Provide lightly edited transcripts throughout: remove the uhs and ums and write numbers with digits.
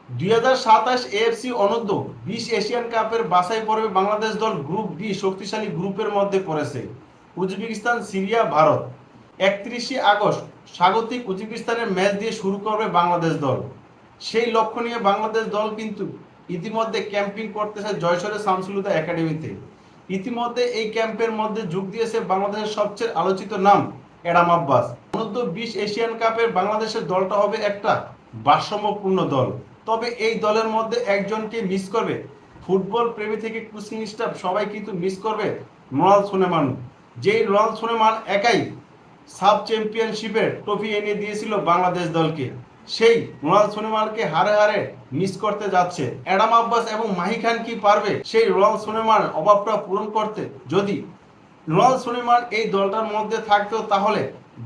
2027 AFC অনূর্ধ্ব-20 Asian কাপের বাছাই পর্বে বাংলাদেশ দল গ্রুপ ডি শক্তিশালী গ্রুপের মধ্যে পড়েছে। Uzbekistan, Syria, Bharat. 31 আগস্ট স্বাগতিক উজবেকিস্তানের ম্যাচ দিয়ে শুরু করবে বাংলাদেশ দল। সেই লক্ষ্য নিয়ে বাংলাদেশ দল কিন্তু ইতিমধ্যে ক্যাম্পিং করতেছে জয়সরে শামসুল হুদা একাডেমিতে। ইতিমধ্যে এই ক্যাম্পের মধ্যে যোগ দিয়েছে বাংলাদেশের সবচেয়ে আলোচিত নাম অ্যাডাম আব্বাস। অনূর্ধ্ব-20 এশিয়ান কাপের বাংলাদেশের দলটা হবে একটা ভারসাম্যপূর্ণ দল। তবে এই দলের মধ্যে একজনকে মিস করবে ফুটবল প্রেমী থেকে কোচিং স্টাফ সবাই কিন্তু মিস করবে নোয়াল সুলেমান। যেই নোয়াল সুলেমান একাই সাব চ্যাম্পিয়নশিপের ট্রফি এনে দিয়েছিল বাংলাদেশ দলকে। সেই নোয়াল সুলেমানকে হারে হারে মিস করতে যাচ্ছে অ্যাডাম আব্বাস এবং মাহি খান। কি পারবে সেই নোয়াল সুলেমান অভাবটা পূরণ করতে? যদি নোয়াল সুলেমান এই দলটার মধ্যে থাকতো তাহলে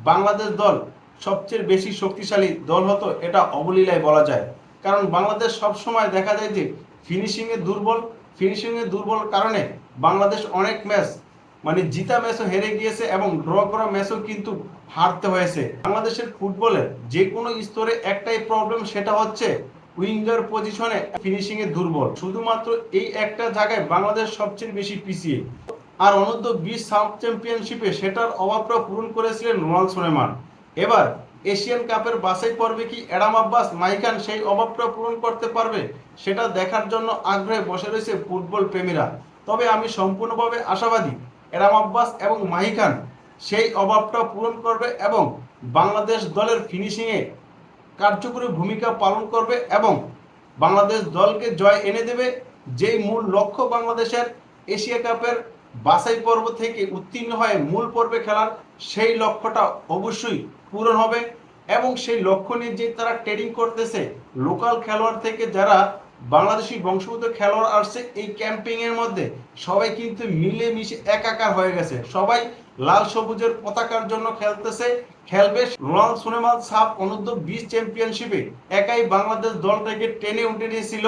বাংলাদেশ দল সবচেয়ে বেশি শক্তিশালী দল হতো, এটা অবলীলায় বলা যায়। কারণ বাংলাদেশ সব সময় দেখা যায় যে ফিনিশিংয়ে দুর্বল কারণে বাংলাদেশ অনেক ম্যাচ জিতা ম্যাচও হেরে গিয়েছে এবং ড্র করা ম্যাচও কিন্তু হারতে হয়েছে। বাংলাদেশের ফুটবলের যে কোনো স্তরে একটাই প্রবলেম, সেটা হচ্ছে উইঙ্গার পজিশনে ফিনিশিংয়ে দুর্বল। শুধুমাত্র এই একটা জায়গায় বাংলাদেশ সবচেয়ে বেশি পিছিয়ে। আর অনূর্ধ্ব-20 সাব চ্যাম্পিয়নশিপে সেটার অভাবটা পূরণ করেছিলেন নোয়াল সুলেমান। এবার এশিয়ান কাপের বাছাই পর্বে কি অ্যাডাম আব্বাস, মাহি খান সেই অভাবটা পূরণ করতে পারবে? সেটা দেখার জন্য আগ্রহে বসে রয়েছে ফুটবল প্রেমীরা। তবে আমি সম্পূর্ণভাবে আশাবাদী অ্যাডাম আব্বাস এবং মাহি খান সেই অভাবটা পূরণ করবে এবং বাংলাদেশ দলের ফিনিশিংয়ে কার্যকরী ভূমিকা পালন করবে এবং বাংলাদেশ দলকে জয় এনে দেবে। যেই মূল লক্ষ্য বাংলাদেশের এশিয়া কাপের বাছাই পর্ব থেকে উত্তীর্ণ হয়ে মূল পর্বে খেলার, সেই লক্ষ্যটা অবশ্যই পূরণ হবে। এবং সেই লক্ষ্য নিয়ে যে তারা ট্রেনিং করতেছে, লোকাল খেলোয়াড় থেকে যারা বাংলাদেশি বংশোদ্ভূত খেলোয়াড় আসছে এই ক্যাম্পিং এর মধ্যে, সবাই কিন্তু মিলেমিশে একাকার হয়ে গেছে। সবাই লাল সবুজের পতাকার জন্য খেলবে। নোয়াল সুলেমান সাব অনূর্ধ্ব-20 চ্যাম্পিয়নশিপে একাই বাংলাদেশ দলটাকে টেনে উঠে নিয়েছিল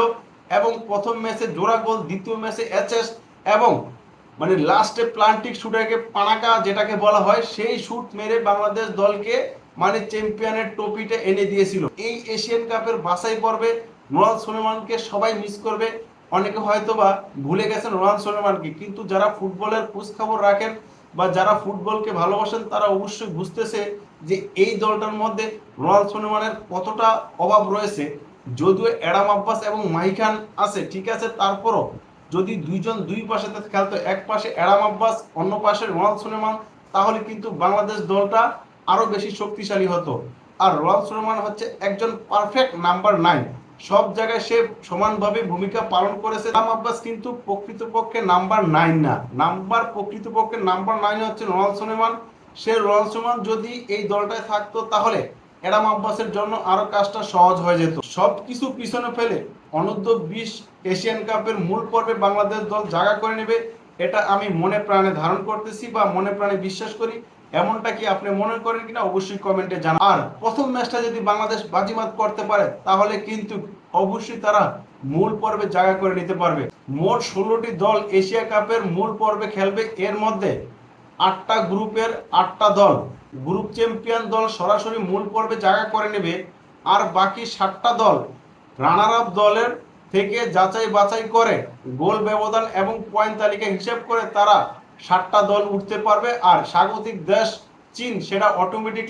এবং প্রথম ম্যাচে জোড়া গোল, দ্বিতীয় ম্যাচে অ্যাসিস্ট এবং লাস্টে প্লান্টিক শুটারকে পানাকা যেটাকে বলা হয়, সেই শুট মেরে বাংলাদেশ দলকে চ্যাম্পিয়নের ট্রফিটা এনে দিয়েছিল। এই এশিয়ান কাপের বাছাই পর্বে নোয়াল সুলেমানকে সবাই মিস করবে। অনেকে হয়তো বা ভুলে গেছেন নোয়াল সুলেমানকে, কিন্তু যারা ফুটবলের খোঁজ খবর রাখেন বা যারা ফুটবলকে ভালোবাসেন তারা অবশ্যই বুঝতেছে যে এই দলটার মধ্যে নোয়াল সুলেমানের কতটা অভাব রয়েছে। যদিও অ্যাডাম আব্বাস এবং মাহি খান আছে, ঠিক আছে, তারপরও যদি দুইজন দুই পাশে খেলতো, এক পাশে অ্যাডাম আব্বাস, অন্য পাশে নোয়াল সুলেমান, তাহলে কিন্তু বাংলাদেশ দলটা আরো বেশি শক্তিশালী হতো। আর নোয়াল সুলেমান হচ্ছে একজন পারফেক্ট নাম্বার 9, সব জায়গায় সে সমানভাবে ভূমিকা পালন করেছে। অ্যাডাম আব্বাস কিন্তু প্রকৃতপক্ষে নাম্বার 9 না, প্রকৃতপক্ষে নাম্বার 9 হচ্ছে নোয়াল সুলেমান। সে নোয়াল সুলেমান যদি এই দলটায় থাকতো তাহলে অ্যাডাম আব্বাসের জন্য আরো কাজটা সহজ হয়ে যেত। সবকিছু পিছনে ফেলে অনূর্ধ্ব-20 এশিয়ান কাপের মূল পর্বে বাংলাদেশ দল জায়গা করে নেবে, এটা আমি মনে প্রাণে ধারণ করতেছি বা মনে প্রাণে বিশ্বাস করি। এমনটা কি আপনি মনে করেন কিনা অবশ্যই কমেন্টে জানান। আর প্রথম ম্যাচটা যদি বাংলাদেশ বাজিমাত করতে পারে তাহলে কিন্তু অবশ্যই তারা মূল পর্বে জায়গা করে নিতে পারবে। মোট 16টি দল এশিয়া কাপের মূল পর্বে খেলবে। এর মধ্যে 8টা গ্রুপের 8টা দল, গ্রুপ চ্যাম্পিয়ন দল সরাসরি মূল পর্বে জায়গা করে নেবে। আর বাকি 7টা দল রানার আপ দলের থেকে যাচাই বাছাই করে গোল ব্যবধান এবং পয়েন্ট তালিকা হিসেব করে তারা 7টা দল উঠতে পারবে। আর স্বাগতিক দেশ চীন সেটা অটোমেটিকলি